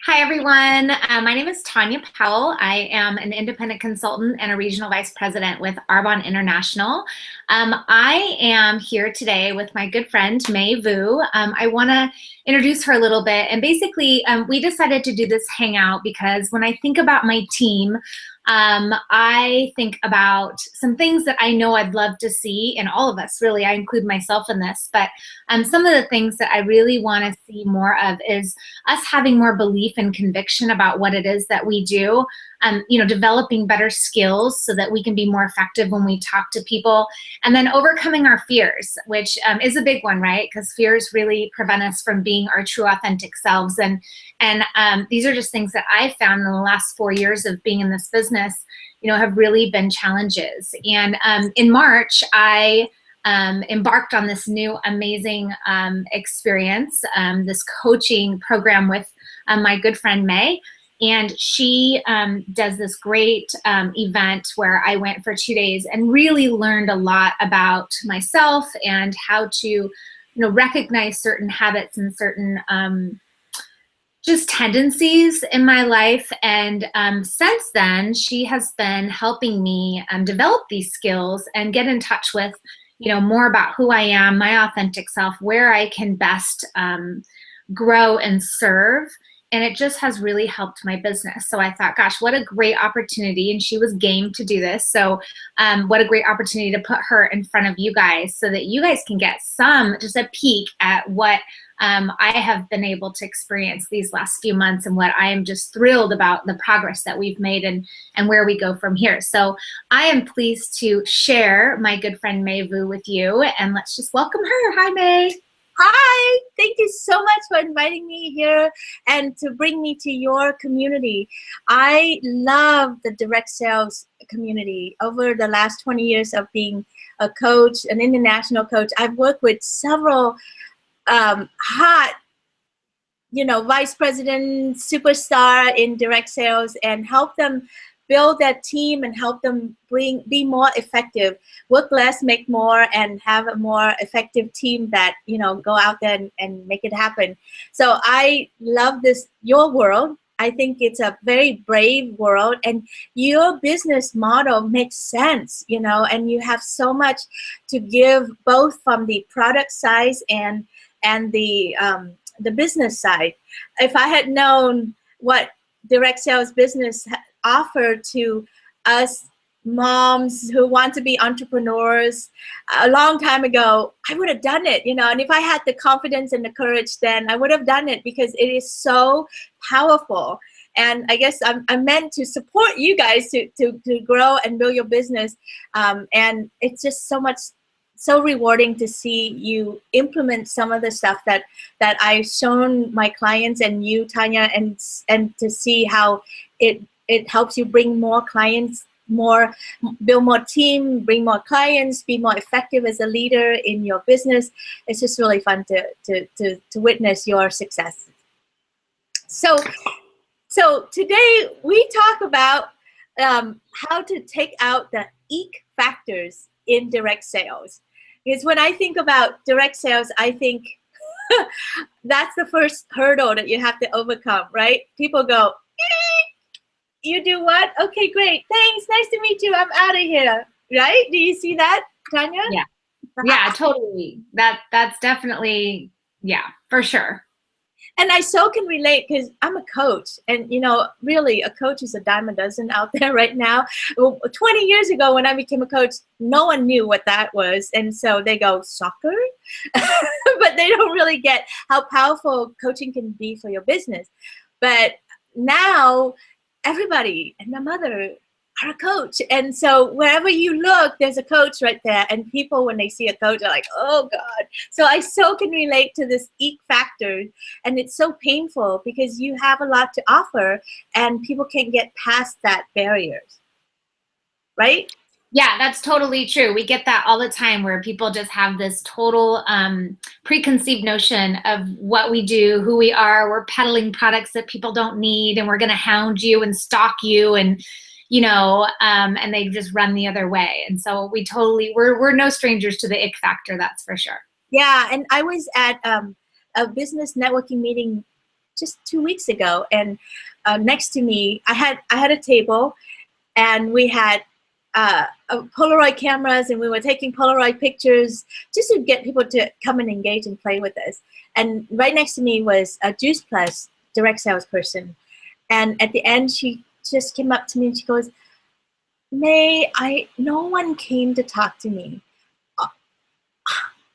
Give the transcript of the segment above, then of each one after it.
Hi, everyone. My name is Tanya Powell. I am an independent consultant and a regional vice president with Arbonne International. I am here today with my good friend, MaiVu. I want to introduce her a little bit. And basically, we decided to do this hangout because when I think about my team, I think about some things that I know I'd love to see in all of us, really. I include myself in this, but some of the things that I really want to see more of is us having more belief and conviction about what it is that we do, developing better skills so that we can be more effective when we talk to people, and then overcoming our fears, which is a big one, right? Because fears really prevent us from being our true authentic selves. And these are just things that I found in the last 4 years of being in this business, have really been challenges. And in March, I embarked on this new amazing experience, this coaching program with my good friend May. And she does this great event where I went for 2 days and really learned a lot about myself and how to recognize certain habits and certain just tendencies in my life. And since then, she has been helping me develop these skills and get in touch with more about who I am, my authentic self, where I can best grow and serve. And it just has really helped my business. So I thought, gosh, what a great opportunity. And she was game to do this. So what a great opportunity to put her in front of you guys so that you guys can get just a peek at what I have been able to experience these last few months and what I am just thrilled about the progress that we've made and where we go from here. So I am pleased to share my good friend MaiVu with you, and let's just welcome her. Hi, May. Hi, thank you so much for inviting me here and to bring me to your community. I love the direct sales community. Over the last 20 years of being a coach, an international coach, I've worked with several hot, vice president, superstar in direct sales and help them build that team and help them be more effective, work less, make more, and have a more effective team that, go out there and make it happen. So I love your world. I think it's a very brave world, and your business model makes sense, and you have so much to give, both from the product side and the business side. If I had known what direct sales business offer to us moms who want to be entrepreneurs a long time ago, I would have done it, and if I had the confidence and the courage, then I would have done it because it is so powerful. And I guess I'm meant to support you guys to grow and build your business. And it's just so rewarding to see you implement some of the stuff that I've shown my clients and you, Tanya, and to see how it helps you bring more clients, build more team, bring more clients, be more effective as a leader in your business. It's just really fun to witness your success. So today we talk about how to take out the eek factors in direct sales. Because when I think about direct sales, I think that's the first hurdle that you have to overcome, right? People go, eek! You do what? Okay, great. Thanks. Nice to meet you. I'm out of here. Right? Do you see that, Tanya? Yeah, totally. That's definitely, yeah, for sure. And I so can relate because I'm a coach, and really a coach is a dime a dozen out there right now. 20 years ago when I became a coach, no one knew what that was, and so they go, soccer? But they don't really get how powerful coaching can be for your business. But now everybody and my mother are a coach, and so wherever you look, there's a coach right there, and people, when they see a coach, are like, oh God. So I so can relate to this eek factor, and it's so painful because you have a lot to offer and people can't get past that barriers, right? Yeah, that's totally true. We get that all the time where people just have this total preconceived notion of what we do, who we are. We're peddling products that people don't need, and we're going to hound you and stalk you, and and they just run the other way. And so we're no strangers to the ick factor, that's for sure. Yeah, and I was at a business networking meeting just 2 weeks ago, and next to me, I had a table, and we had Polaroid cameras, and we were taking Polaroid pictures just to get people to come and engage and play with us. And right next to me was a Juice Plus direct sales person. And at the end, she just came up to me and she goes, May, no one came to talk to me.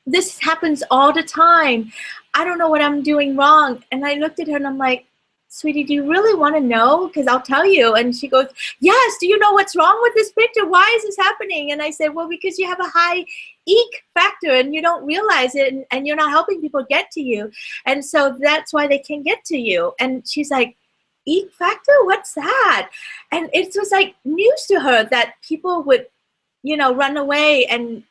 This happens all the time. I don't know what I'm doing wrong. And I looked at her and I'm like, sweetie, do you really want to know? Because I'll tell you. And she goes, yes, do you know what's wrong with this picture? Why is this happening? And I said, well, because you have a high eek factor and you don't realize it, and you're not helping people get to you. And so that's why they can't get to you. And she's like, eek factor? What's that? And it was like news to her that people would, run away and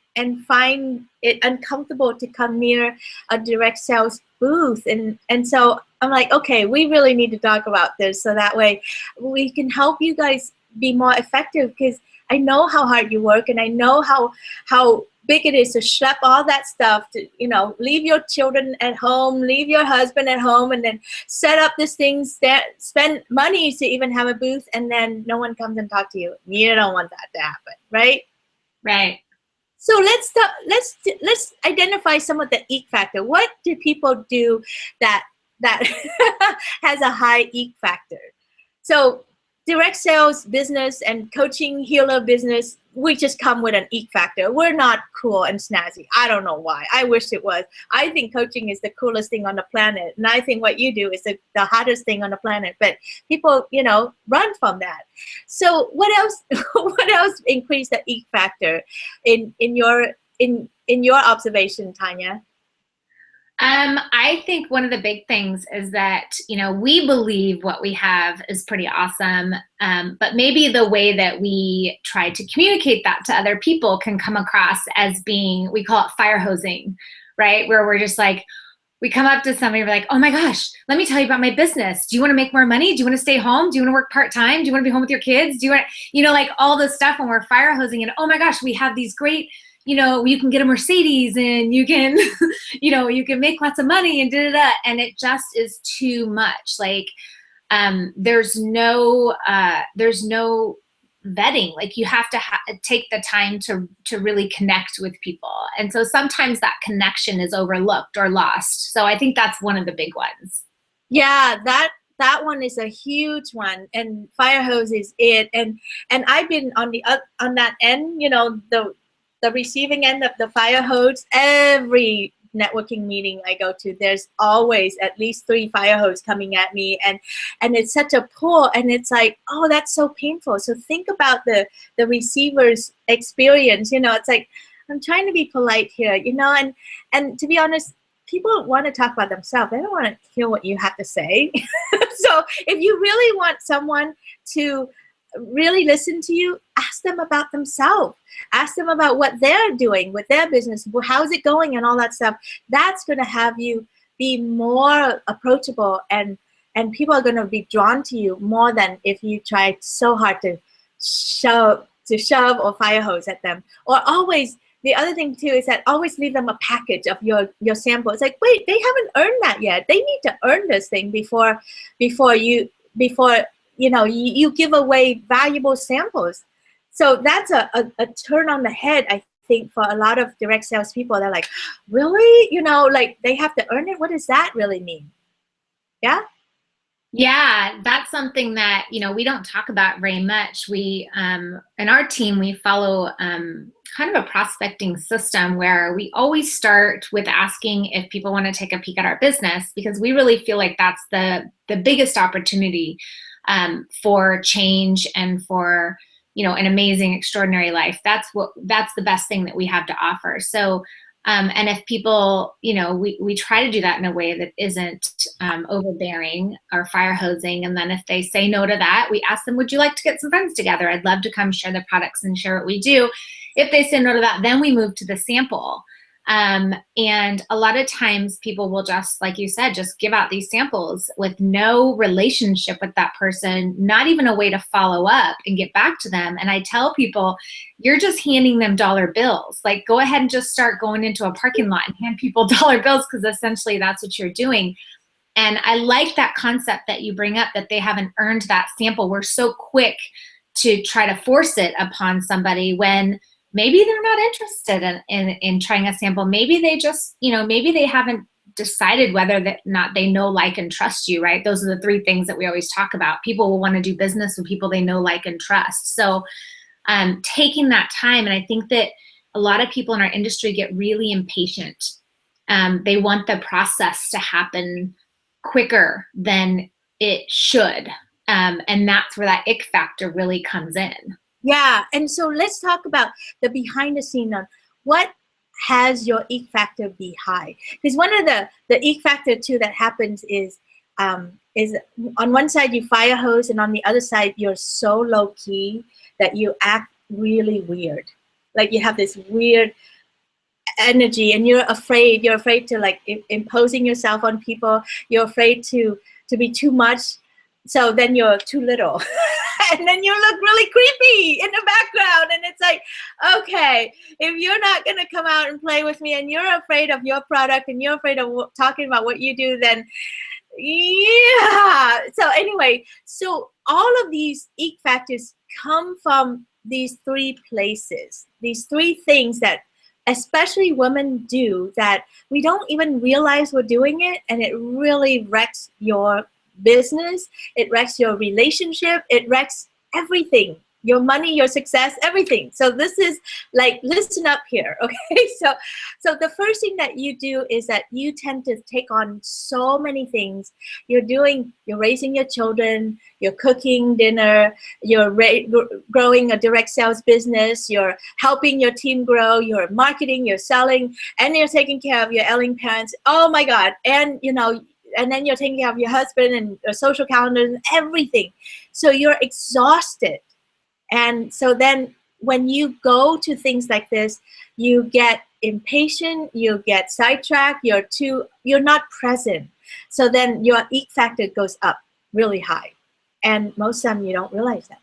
find it uncomfortable to come near a direct sales booth. And so I'm like, okay, we really need to talk about this so that way we can help you guys be more effective, because I know how hard you work, and I know how big it is to schlep all that stuff to, leave your children at home, leave your husband at home, and then set up this thing, spend money to even have a booth, and then no one comes and talks to you. You don't want that to happen, right? Right. So let's identify some of the eek factor. What do people do that has a high eek factor? So direct sales business and coaching healer business, we just come with an eek factor. We're not cool and snazzy. I don't know why. I wish it was. I think coaching is the coolest thing on the planet, and I think what you do is the hottest thing on the planet. But people, run from that. So what else? What else increased the eek factor in your observation, Tanya? I think one of the big things is that, we believe what we have is pretty awesome, but maybe the way that we try to communicate that to other people can come across as being, we call it fire hosing, right? Where we're just like, we come up to somebody, we're like, oh my gosh, let me tell you about my business. Do you want to make more money? Do you want to stay home? Do you want to work part-time? Do you want to be home with your kids? Do you want, like all this stuff when we're fire hosing, and oh my gosh, we have these great, you can get a Mercedes, and you can, you can make lots of money, and da-da-da. And it just is too much. Like, there's no vetting. Like, you have to take the time to really connect with people. And so sometimes that connection is overlooked or lost. So I think that's one of the big ones. Yeah, that one is a huge one, and fire hose is it. And I've been on that end, the receiving end of the fire hose. Every networking meeting I go to, there's always at least 3 fire hose coming at me, and it's such a pull, and it's like, oh, that's so painful. So think about the receiver's experience. It's like, I'm trying to be polite here, and to be honest, people want to talk about themselves. They don't want to hear what you have to say. So if you really want someone to really listen to you, ask them about themselves. Ask them about what they're doing with their business, how's it going, and all that stuff. That's going to have you be more approachable, and people are going to be drawn to you more than if you try so hard to shove or fire hose at them. Or always, the other thing too is that always leave them a package of your sample. It's like, wait, they haven't earned that yet. They need to earn this thing before you give away valuable samples. So that's a turn on the head, I think, for a lot of direct sales people. They're like, really? Like, they have to earn it? What does that really mean? Yeah? Yeah, that's something that, we don't talk about very much. We, in our team, we follow kind of a prospecting system where we always start with asking if people want to take a peek at our business, because we really feel like that's the biggest opportunity for change and for, an amazing, extraordinary life. That's the best thing that we have to offer. So, and if people, we try to do that in a way that isn't overbearing or fire hosing. And then if they say no to that, we ask them, would you like to get some friends together? I'd love to come share the products and share what we do. If they say no to that, then we move to the sample. And a lot of times people will just, like you said, just give out these samples with no relationship with that person, not even a way to follow up and get back to them. And I tell people, you're just handing them dollar bills. Like, go ahead and just start going into a parking lot and hand people dollar bills, because essentially that's what you're doing. And I like that concept that you bring up, that they haven't earned that sample. We're so quick to try to force it upon somebody when maybe they're not interested in trying a sample. Maybe they just, maybe they haven't decided whether or not they know, like, and trust you, right? Those are the three things that we always talk about. People will want to do business with people they know, like, and trust. So taking that time, and I think that a lot of people in our industry get really impatient. They want the process to happen quicker than it should. And that's where that ick factor really comes in. Yeah, and so let's talk about the behind the scene of what has your ick factor be high. Because one of the ick factor too that happens is on one side you fire hose, and on the other side you're so low key that you act really weird. Like you have this weird energy, and you're afraid to, like, imposing yourself on people. You're afraid to be too much, so then you're too little. And then you look really creepy in the background, and it's like, okay, if you're not going to come out and play with me, and you're afraid of your product, and you're afraid of talking about what you do, then yeah. So anyway, so all of these ick factors come from these three places, these three things that especially women do, that we don't even realize we're doing it, and it really wrecks your business, it wrecks your relationship, it wrecks everything, your money, your success, everything. So this is like, listen up here, okay? So the first thing that you do is that you tend to take on so many things. You're raising your children, you're cooking dinner, you're growing a direct sales business, you're helping your team grow, you're marketing, you're selling, and you're taking care of your ailing parents. Oh my God. And and then you're taking care of your husband and your social calendar and everything. So you're exhausted. And so then when you go to things like this, you get impatient, you get sidetracked, you're not present. So then your ick factor goes up really high. And most of them, you don't realize that,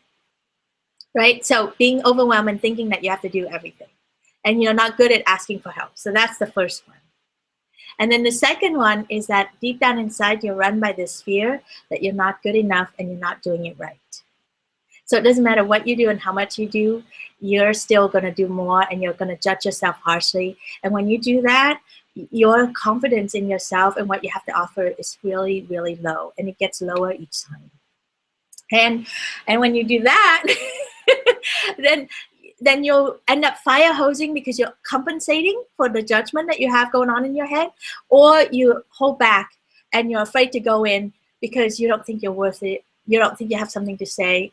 right? So being overwhelmed and thinking that you have to do everything, and you're not good at asking for help. So that's the first one. And then the second one is that deep down inside, you're run by this fear that you're not good enough and you're not doing it right. So it doesn't matter what you do and how much you do, you're still going to do more, and you're going to judge yourself harshly. And when you do that, your confidence in yourself and what you have to offer is really, really low, and it gets lower each time. And when you do that, then you'll end up fire hosing because you're compensating for the judgment that you have going on in your head, or you hold back and you're afraid to go in because you don't think you're worth it. You don't think you have something to say.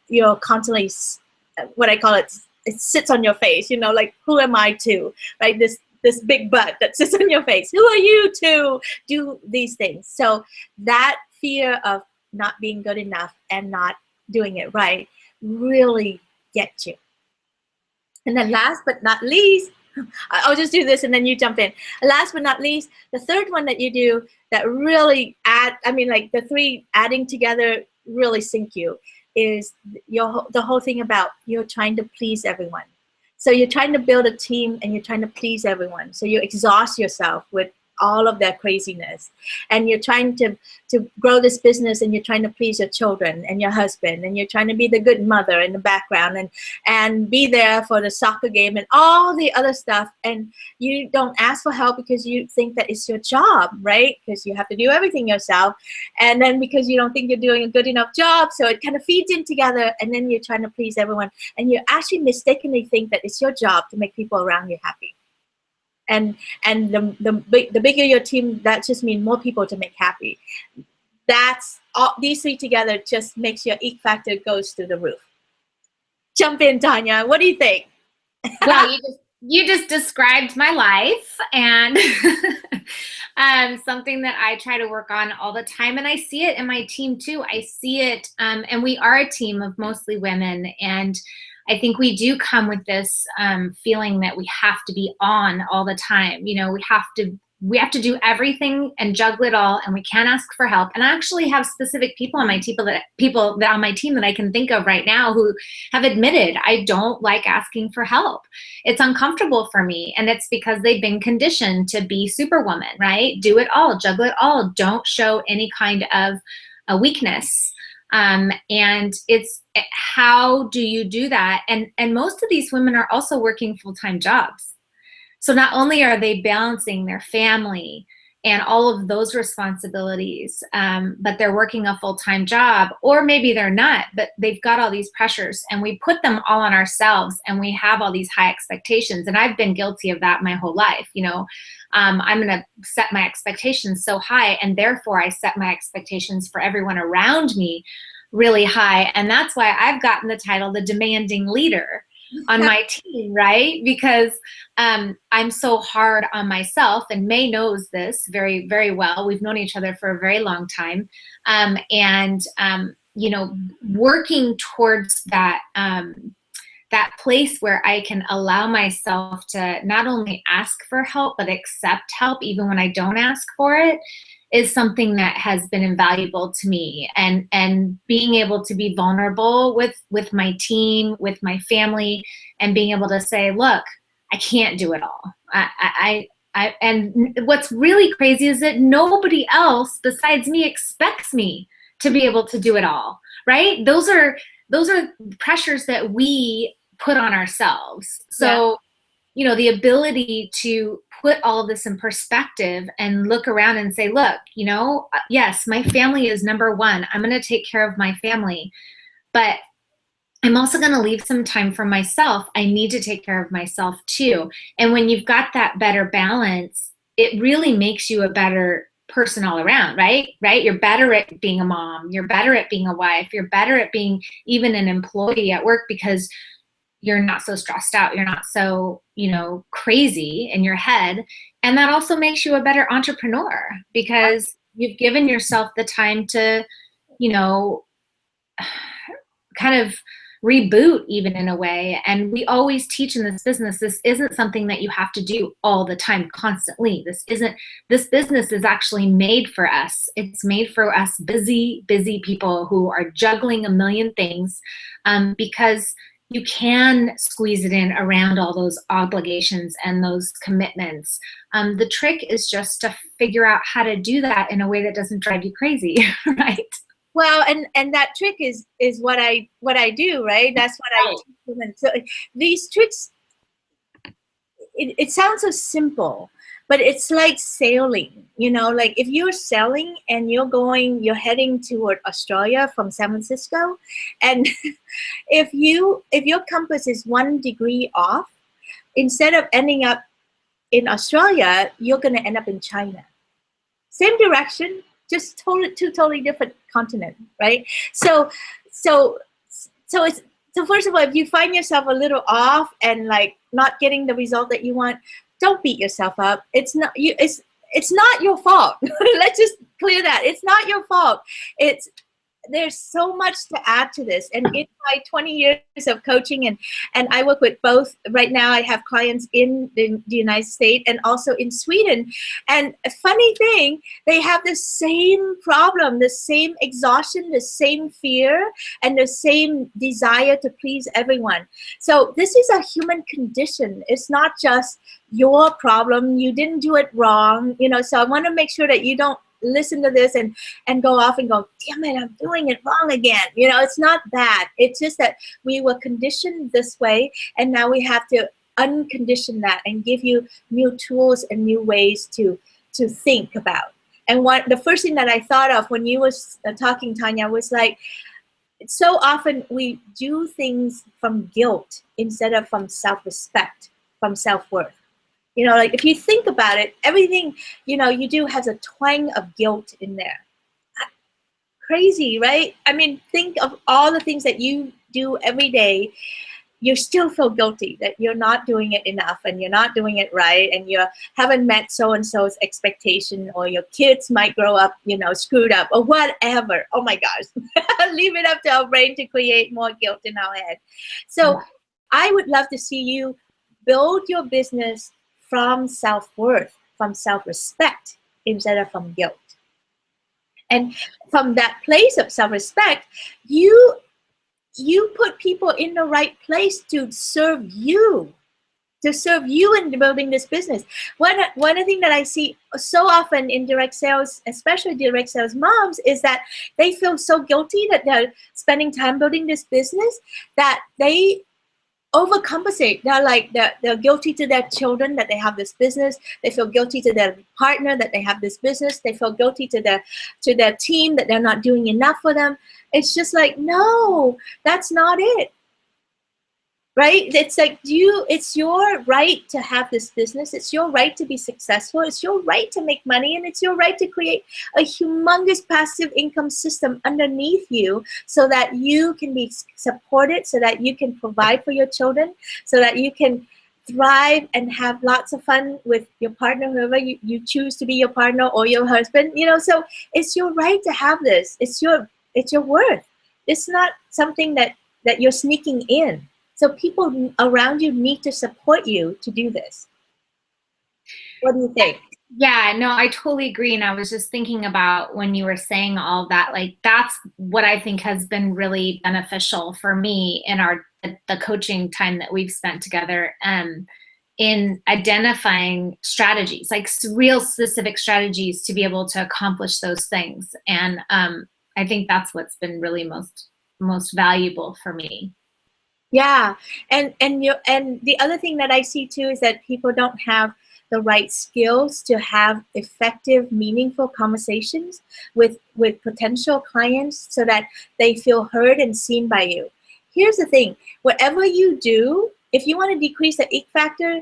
You're constantly, what I call it sits on your face, like, who am I to, right? This big butt that sits on your face. Who are you to do these things? So that fear of not being good enough and not doing it right really gets you. And then last but not least, I'll just do this and then you jump in. Last but not least, the third one that you do that really the three adding together really sink you is the whole thing about you're trying to please everyone. So you're trying to build a team and you're trying to please everyone. So you exhaust yourself with all of that craziness, and you're trying to grow this business, and you're trying to please your children and your husband, and you're trying to be the good mother in the background and be there for the soccer game and all the other stuff, and you don't ask for help because you think that it's your job, right? Because you have to do everything yourself, and then because you don't think you're doing a good enough job, so it kind of feeds in together, and then you're trying to please everyone, and you actually mistakenly think that it's your job to make people around you happy. And the bigger your team, that just means more people to make happy. That's all. These three together just makes your ick factor goes through the roof. Jump in, Tanya. What do you think? Well, you just described my life, and something that I try to work on all the time, and I see it in my team too. I see it, and we are a team of mostly women, and I think we do come with this feeling that we have to be on all the time. We have to we have to do everything and juggle it all, and we can't ask for help. And I actually have specific people on my team that I can think of right now who have admitted, I don't like asking for help. It's uncomfortable for me. And it's because they've been conditioned to be superwoman, right? Do it all, juggle it all. Don't show any kind of a weakness. And it's, how do you do that? And most of these women are also working full-time jobs. So not only are they balancing their family and all of those responsibilities, but they're working a full-time job, or maybe they're not, but they've got all these pressures, and we put them all on ourselves, and we have all these high expectations. And I've been guilty of that my whole life. You know, I'm going to set my expectations so high, and therefore I set my expectations for everyone around me really high. And that's why I've gotten the title, the demanding leader, on my team, right? Because I'm so hard on myself, and May knows this very, very well. We've known each other for a very long time. You know, working towards that, that place where I can allow myself to not only ask for help, but accept help even when I don't ask for it, is something that has been invaluable to me. And being able to be vulnerable with my team, with my family, and being able to say, look, I can't do it all. And what's really crazy is that nobody else besides me expects me to be able to do it all, right? Those are pressures that we put on ourselves. So, you know, the ability to put all of this in perspective and look around and say, look, you know, yes, my family is number one. I'm going to take care of my family, but I'm also going to leave some time for myself. I need to take care of myself too. And when you've got that better balance, it really makes you a better person all around, right? You're better at being a mom. You're better at being a wife. You're better at being even an employee at work, because you're not so stressed out. You're not so, you know, crazy in your head. And that also makes you a better entrepreneur, because you've given yourself the time to, you know, kind of reboot even in a way. And we always teach in this business, this isn't something that you have to do all the time, constantly. This business is actually made for us. It's made for us busy people who are juggling a million things, because you can squeeze it in around all those obligations and those commitments. The trick is just to figure out how to do that in a way that doesn't drive you crazy, right? Well, and that trick is what I do, right? That's what I teach women. So these tricks, it sounds so simple, but it's like sailing, you know, like if you're sailing and you're heading toward Australia from San Francisco, and if your compass is 1 degree off, instead of ending up in Australia, you're going to end up in China. Same direction, just two totally different continents, right? So first of all, if you find yourself a little off and like not getting the result that you want, don't beat yourself up. It's not your fault. Let's just clear that. It's not your fault. There's so much to add to this. And in my 20 years of coaching, and I work with both, right now I have clients in the United States and also in Sweden. And a funny thing, they have the same problem, the same exhaustion, the same fear, and the same desire to please everyone. So this is a human condition. It's not just your problem. You didn't do it wrong. You know, so I want to make sure that you don't listen to this and go off and go, damn it, I'm doing it wrong again. You know, it's not that. It's just that we were conditioned this way, and now we have to uncondition that and give you new tools and new ways to think about. And the first thing that I thought of when you was talking, Tanya, was like, so often we do things from guilt instead of from self-respect, from self-worth. You know, like if you think about it, everything, you know, you do has a twang of guilt in there. Crazy, right? I mean, think of all the things that you do every day. You still feel guilty that you're not doing it enough and you're not doing it right, and you haven't met so-and-so's expectation, or your kids might grow up, you know, screwed up or whatever. Oh my gosh. Leave it up to our brain to create more guilt in our head. So I would love to see you build your business from self-worth, from self-respect instead of from guilt. And from that place of self-respect, you put people in the right place to serve you. In building this business. One thing that I see so often in direct sales, especially direct sales moms, is that they feel so guilty that they're spending time building this business that they overcompensate. They're guilty to their children that they have this business. They feel guilty to their partner that they have this business. They feel guilty to their team that they're not doing enough for them. It's just like, no, that's not it. Right? It's like it's your right to have this business. It's your right to be successful. It's your right to make money, and it's your right to create a humongous passive income system underneath you so that you can be supported, so that you can provide for your children, so that you can thrive and have lots of fun with your partner, whoever you choose to be your partner or your husband. So it's your right to have this. It's your worth. It's not something that you're sneaking in. So people around you need to support you to do this. What do you think? Yeah, no, I totally agree. And I was just thinking about when you were saying all that, like that's what I think has been really beneficial for me in the coaching time that we've spent together, in identifying strategies, like real specific strategies to be able to accomplish those things. And I think that's what's been really most valuable for me. Yeah, and the other thing that I see too is that people don't have the right skills to have effective, meaningful conversations with potential clients so that they feel heard and seen by you. Here's the thing: whatever you do, if you want to decrease the ick factor,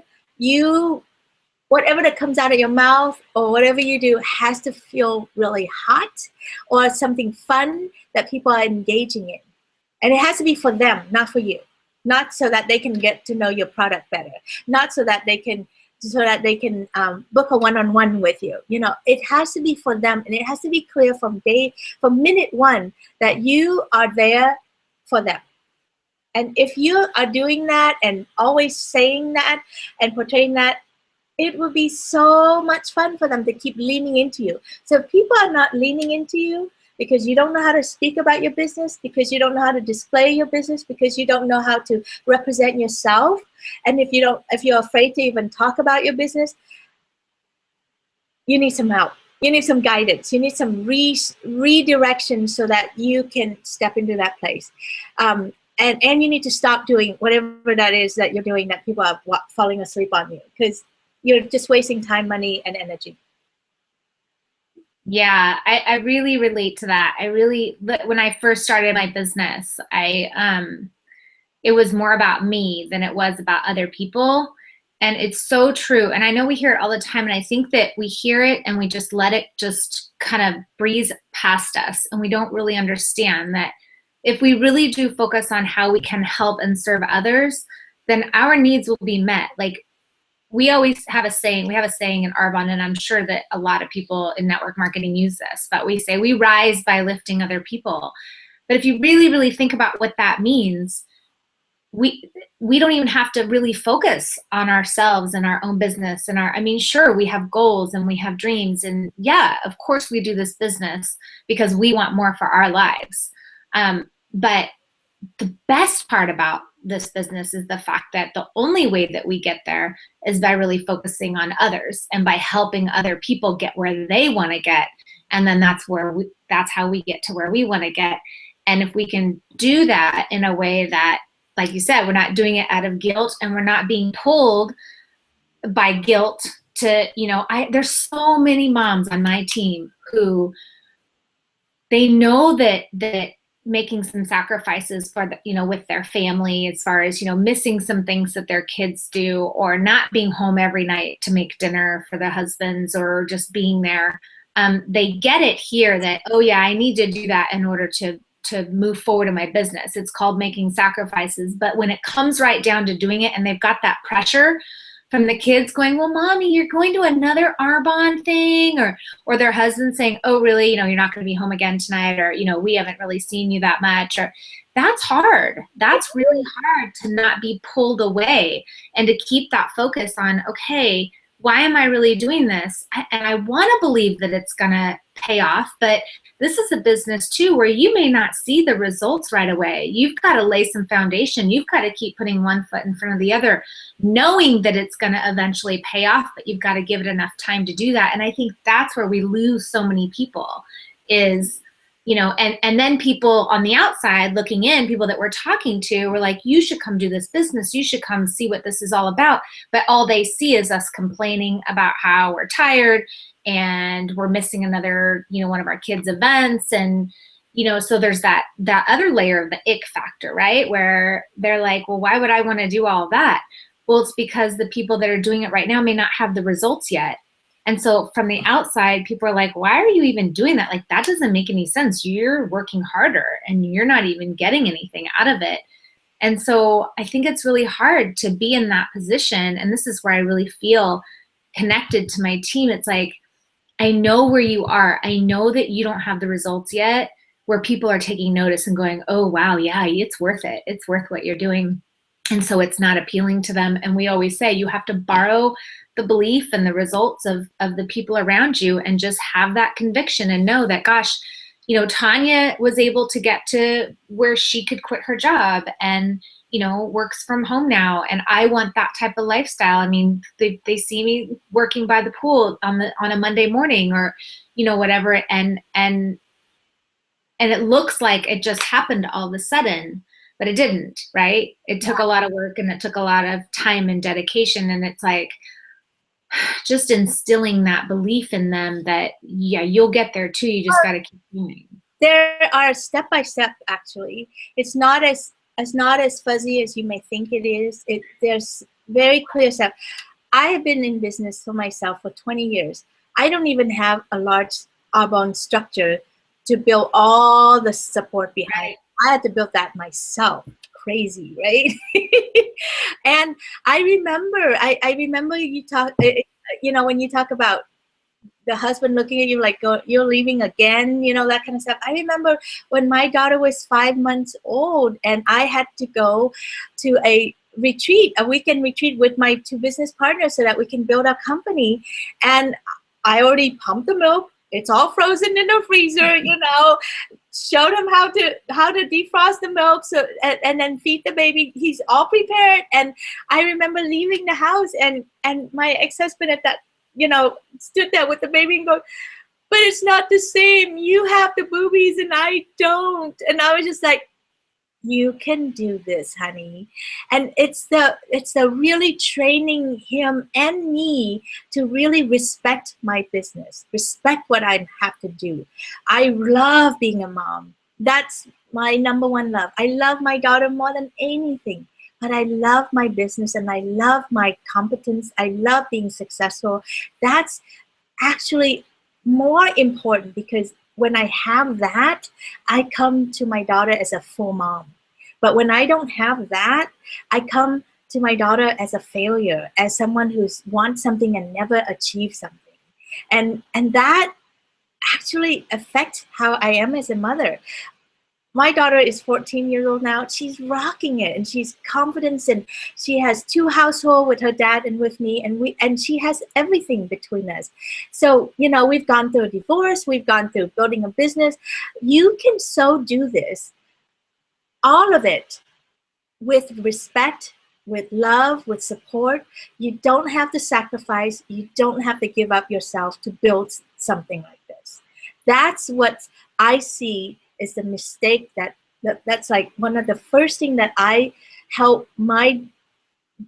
whatever that comes out of your mouth or whatever you do has to feel really hot or something fun that people are engaging in, and it has to be for them, not for you. Not so that they can get to know your product better. Not so that they can book a one-on-one with you. It has to be for them, and it has to be clear from minute one that you are there for them. And if you are doing that and always saying that and portraying that, it will be so much fun for them to keep leaning into you. So if people are not leaning into you, because you don't know how to speak about your business, because you don't know how to display your business, because you don't know how to represent yourself, and if you're afraid to even talk about your business, you need some help. You need some guidance. You need some redirection so that you can step into that place. And you need to stop doing whatever that is that you're doing that people are falling asleep on you, because you're just wasting time, money, and energy. Yeah, I really relate to that. When I first started my business, it was more about me than it was about other people. And it's so true. And I know we hear it all the time. And I think that we hear it and we just let it just kind of breeze past us. And we don't really understand that if we really do focus on how we can help and serve others, then our needs will be met. Like, we always have a saying in Arbonne, and I'm sure that a lot of people in network marketing use this, but we say we rise by lifting other people. But if you really, really think about what that means, we don't even have to really focus on ourselves and our own business sure, we have goals and we have dreams, and yeah, of course we do this business because we want more for our lives. But the best part about this business is the fact that the only way that we get there is by really focusing on others and by helping other people get where they want to get. And then that's how we get to where we want to get. And if we can do that in a way that, like you said, we're not doing it out of guilt, and we're not being pulled by guilt to, there's so many moms on my team who they know that making some sacrifices for with their family, as far as missing some things that their kids do, or not being home every night to make dinner for their husbands, or just being there. They get it here that, oh yeah, I need to do that in order to move forward in my business. It's called making sacrifices. But when it comes right down to doing it, and they've got that pressure from the kids going, well, mommy, you're going to another Arbonne thing, or their husband saying, oh, really, you're not going to be home again tonight, or, we haven't really seen you that much, or that's hard. That's really hard to not be pulled away and to keep that focus on, okay, why am I really doing this? And I want to believe that it's going to pay off, but this is a business too where you may not see the results right away. You've got to lay some foundation. You've got to keep putting one foot in front of the other, knowing that it's going to eventually pay off, but you've got to give it enough time to do that. And I think that's where we lose so many people is, you know, and then people on the outside looking in, people that we're talking to, were like, you should come do this business. You should come see what this is all about. But all they see is us complaining about how we're tired and we're missing another, you know, one of our kids' events. And, you know, so there's that other layer of the ick factor, right? Where they're like, well, why would I want to do all that? Well, it's because the people that are doing it right now may not have the results yet. And so from the outside, people are like, why are you even doing that? Like, that doesn't make any sense. You're working harder and you're not even getting anything out of it. And so I think it's really hard to be in that position. And this is where I really feel connected to my team. It's like, I know where you are. I know that you don't have the results yet, where people are taking notice and going, oh, wow, yeah, it's worth it. It's worth what you're doing. And so it's not appealing to them. And we always say you have to borrow the belief and the results of the people around you and just have that conviction and know that, gosh, you know, Tanya was able to get to where she could quit her job and, you know, works from home now. And I want that type of lifestyle. I mean, they see me working by the pool on a Monday morning or, you know, whatever. And it looks like it just happened all of a sudden, but it didn't, right? It took a lot of work and it took a lot of time and dedication. And it's like, just instilling that belief in them that, yeah, you'll get there too. You just got to keep doing. There are step by step, actually. It's not as fuzzy as you may think it is. There's very clear steps. I have been in business for myself for 20 years. I don't even have a large Arbonne structure to build all the support behind. Right. I had to build that myself. Crazy, right? And I remember you talk, you know, when you talk about the husband looking at you like, you're leaving again, you know, that kind of stuff. I remember when my daughter was 5 months old and I had to go to a weekend retreat with my 2 business partners so that we can build our company. And I already pumped the milk. It's all frozen in the freezer, you know, showed him how to defrost the milk and then feed the baby. He's all prepared. And I remember leaving the house and my ex-husband at that, you know, stood there with the baby and go, but it's not the same. You have the boobies and I don't. And I was just like, you can do this, honey. And it's the really training him and me to really respect my business, respect what I have to do. I love being a mom. That's my #1 love. I love my daughter more than anything, but I love my business and I love my competence. I love being successful. That's actually more important because when I have that, I come to my daughter as a full mom. But when I don't have that, I come to my daughter as a failure, as someone who wants something and never achieves something. And that actually affects how I am as a mother. My daughter is 14 years old now. She's rocking it and she's confident and she has 2 households with her dad and with me and she has everything between us. So, you know, we've gone through a divorce, we've gone through building a business. You can so do this, all of it, with respect, with love, with support. You don't have to sacrifice. You don't have to give up yourself to build something like this. That's what I see is the mistake that's like one of the first thing that I help my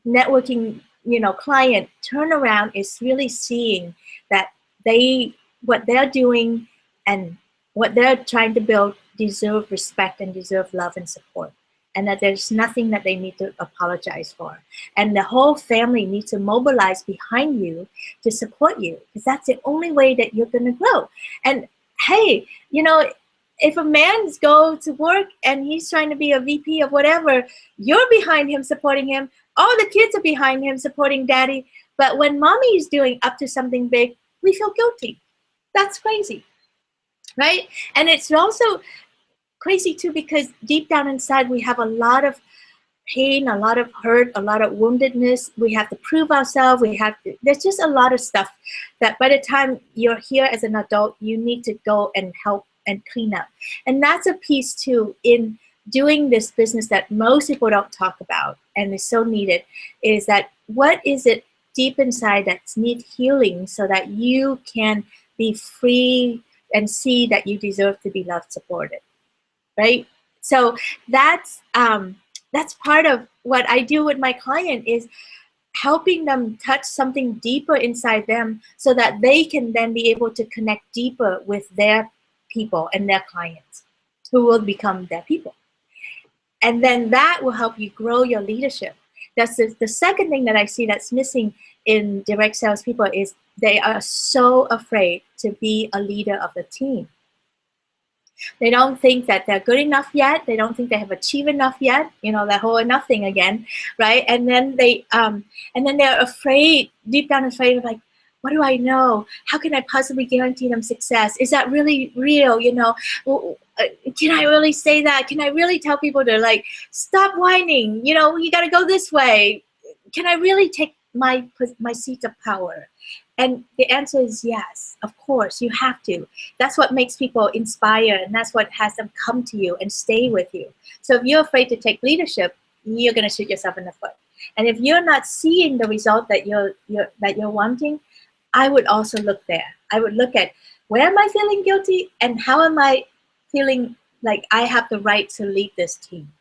networking, you know, client turn around is really seeing that what they're doing and what they're trying to build deserve respect and deserve love and support, and that there's nothing that they need to apologize for. And the whole family needs to mobilize behind you to support you because that's the only way that you're going to grow. And hey, you know, if a man goes to work and he's trying to be a VP of whatever, you're behind him supporting him. All the kids are behind him supporting daddy. But when mommy is doing up to something big, we feel guilty. That's crazy, right? And it's also crazy too because deep down inside we have a lot of pain, a lot of hurt, a lot of woundedness. We have to prove ourselves. There's just a lot of stuff that by the time you're here as an adult, you need to go and help and clean up. And that's a piece too in doing this business that most people don't talk about and is so needed, is that what is it deep inside that needs healing so that you can be free and see that you deserve to be loved, supported, right? So that's part of what I do with my client, is helping them touch something deeper inside them so that they can then be able to connect deeper with their people and their clients who will become their people. And then that will help you grow your leadership. That's the second thing that I see that's missing in direct sales people, is they are so afraid to be a leader of the team. They don't think that they're good enough yet. They don't think they have achieved enough yet. You know, that whole enough thing again, right? And then they're afraid, deep down afraid of, like, what do I know? How can I possibly guarantee them success? Is that really real? You know, can I really say that? Can I really tell people to, like, stop whining? You know, you got to go this way. Can I really take my seat of power? And the answer is yes, of course, you have to. That's what makes people inspire, and that's what has them come to you and stay with you. So if you're afraid to take leadership, you're going to shoot yourself in the foot. And if you're not seeing the result that you're wanting, I would also look there. I would look at, where am I feeling guilty, and how am I feeling like I have the right to lead this team?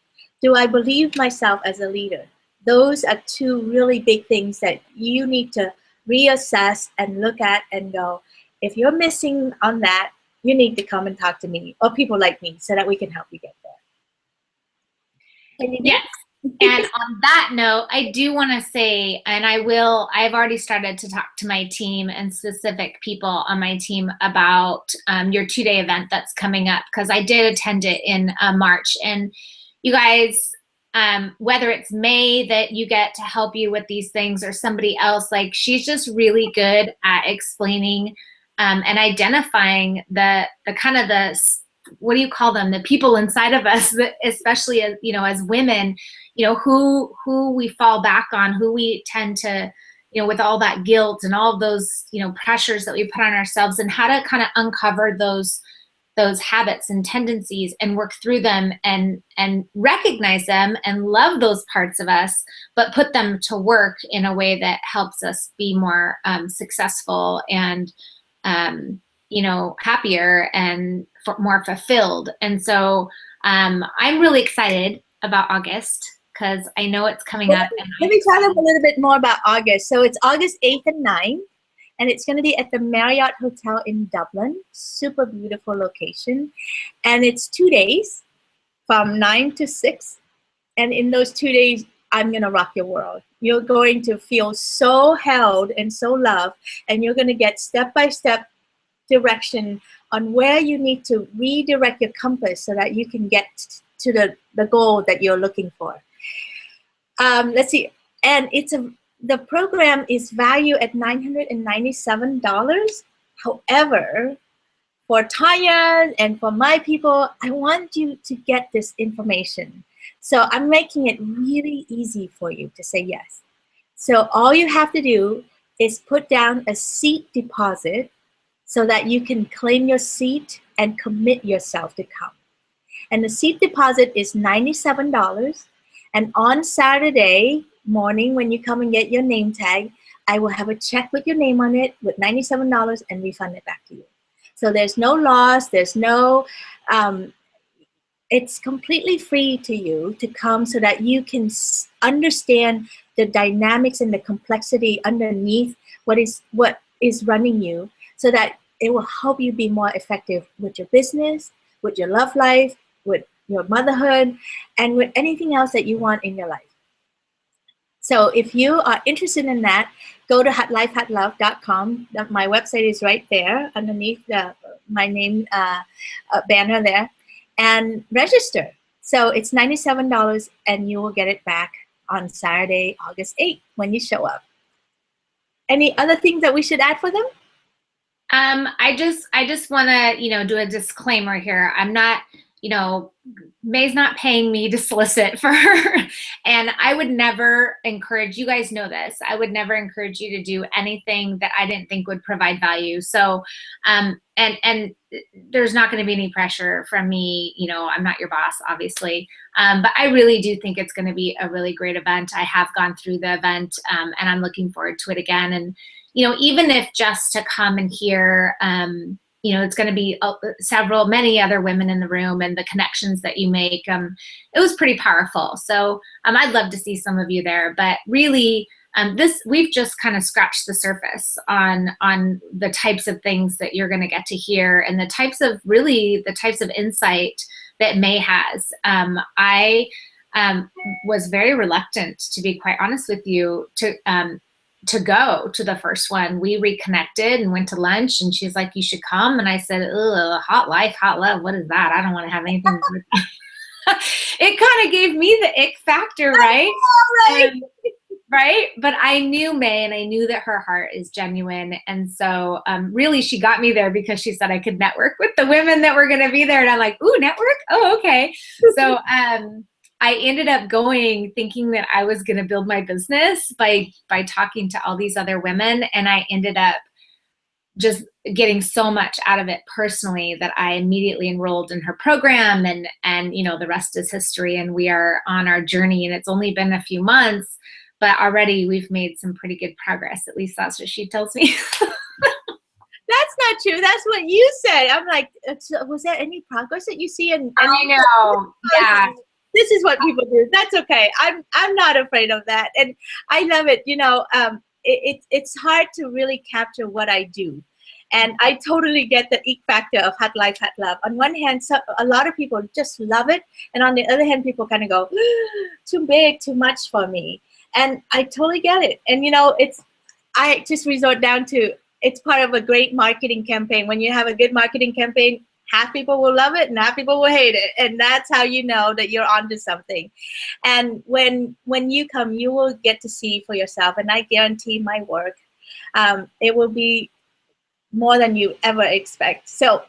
Do I believe myself as a leader? Those are two really big things that you need to reassess and look at and go, if you're missing on that, you need to come and talk to me or people like me so that we can help you get there. Yes. And on that note, I do want to say, and I've already started to talk to my team and specific people on my team about your 2-day event that's coming up, because I did attend it in March. And you guys, whether it's May that you get to help you with these things, or somebody else, like, she's just really good at explaining and identifying the kind of what do you call them? The people inside of us, that especially as, you know, as women, you know, who we fall back on, who we tend to, you know, with all that guilt and all of those, you know, pressures that we put on ourselves, and how to kind of uncover those habits and tendencies and work through them and recognize them and love those parts of us, but put them to work in a way that helps us be more successful and, you know, happier and more fulfilled. And so I'm really excited about August, because I know it's coming up. And let me tell them a little bit more about August. So it's August 8th and 9th. And it's going to be at the Marriott Hotel in Dublin. Super beautiful location. And it's 2 days from 9 to 6. And in those 2 days, I'm going to rock your world. You're going to feel so held and so loved. And you're going to get step-by-step direction on where you need to redirect your compass so that you can get to the goal that you're looking for. Let's see. And the program is valued at $997. However, for Tanya and for my people, I want you to get this information. So I'm making it really easy for you to say yes. So all you have to do is put down a seat deposit so that you can claim your seat and commit yourself to come. And the seat deposit is $97. And on Saturday morning, when you come and get your name tag, I will have a check with your name on it with $97 and refund it back to you. So there's no loss, there's no, it's completely free to you to come so that you can understand the dynamics and the complexity underneath what is running you, so that it will help you be more effective with your business, with your love life, with your motherhood, and with anything else that you want in your life. So if you are interested in that, go to lifehatlove.com. My website is right there underneath my name banner there, and register. So it's $97 and you will get it back on Saturday, August 8th when you show up. Any other things that we should add for them? I just want to, you know, do a disclaimer here. I'm not you know, May's not paying me to solicit for her. And I would never encourage, you guys know this, I would never encourage you to do anything that I didn't think would provide value. So, and there's not going to be any pressure from me. You know, I'm not your boss, obviously. But I really do think it's going to be a really great event. I have gone through the event, and I'm looking forward to it again. And, you know, even if just to come and hear, you know, it's going to be many other women in the room, and the connections that you make, it was pretty powerful. So I'd love to see some of you there. But really, we've just kind of scratched the surface on the types of things that you're going to get to hear, and the types of insight that May has. I was very reluctant, to be quite honest with you, to go to the first one. We reconnected and went to lunch, and she's like, you should come. And I said, ugh, hot life, hot love, what is that? I don't want to have anything to do with that. It kind of gave me the ick factor, right? Right? But I knew May, and I knew that her heart is genuine. And so really she got me there because she said I could network with the women that were going to be there. And I'm like, ooh, network? Oh, okay. So I ended up going thinking that I was going to build my business by talking to all these other women. And I ended up just getting so much out of it personally that I immediately enrolled in her program, and you know, the rest is history, and we are on our journey. And it's only been a few months, but already we've made some pretty good progress. At least that's what she tells me. That's not true. That's what you said. I'm like, was there any progress that you see? And I know. Yeah. This is what people do. That's okay. I'm not afraid of that, and I love it. You know, it's hard to really capture what I do, and I totally get the ick factor of hot life, hot love. On one hand, a lot of people just love it, and on the other hand, people kind of go, too big, too much for me, and I totally get it. And you know, I just resort down to, it's part of a great marketing campaign. When you have a good marketing campaign, half people will love it and half people will hate it. And that's how you know that you're onto something. And when you come, you will get to see for yourself. And I guarantee my work, it will be more than you ever expect. So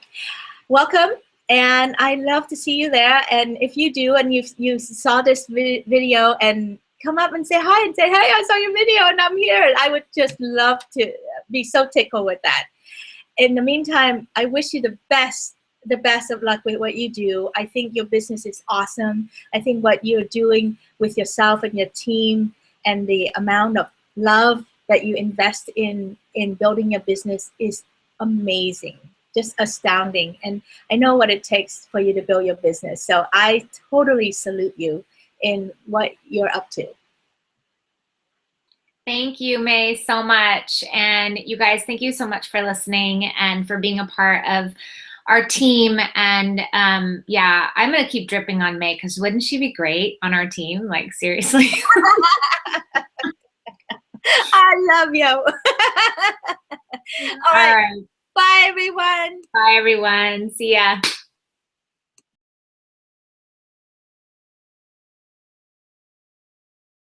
welcome. And I love to see you there. And if you do, and you saw this video, and come up and say hi, and say, hey, I saw your video and I'm here. I would just love to be so tickled with that. In the meantime, I wish you the best of luck with what you do. I think your business is awesome. I think what you're doing with yourself and your team, and the amount of love that you invest in building your business is amazing, just astounding. And I know what it takes for you to build your business. So I totally salute you in what you're up to. Thank you, May, so much. And you guys, thank you so much for listening and for being a part of our team. And yeah, I'm going to keep dripping on May, because wouldn't she be great on our team? Like, seriously. I love you. All right. All right. Bye, everyone. Bye, everyone. See ya.